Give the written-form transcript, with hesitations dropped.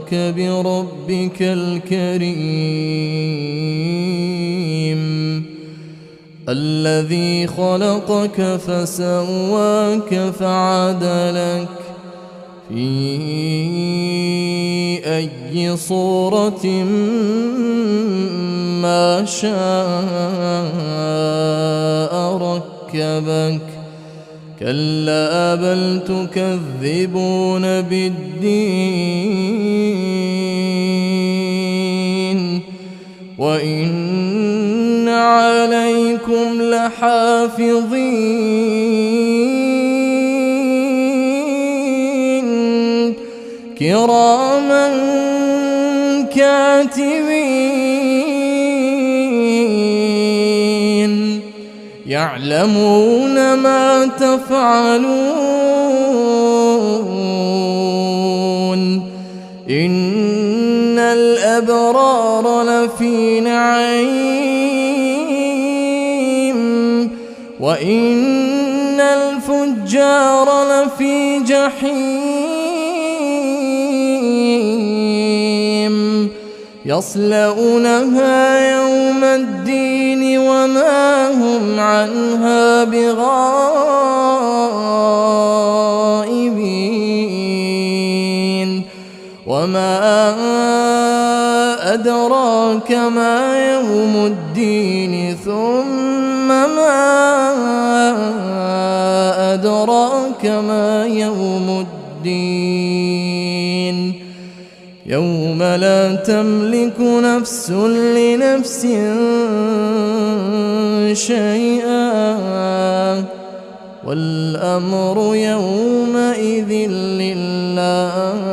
غرك بربك الكريم الذي خلقك فسواك فعدلك في أي صورة ما شاء ركبك كلا بل تكذبون بالدين وإن عليكم لحافظين كراما كاتبين يعلمون ما تفعلون إن الأبرار لفي نعيم وإن الفجار لفي جحيم يصلونها يوم الدين وما هم عنها بغائبين وما أدراك ما يوم الدين ثم ما أدراك ما يوم الدين يوم لا تملك نفس لنفس شيئا والأمر يومئذ لله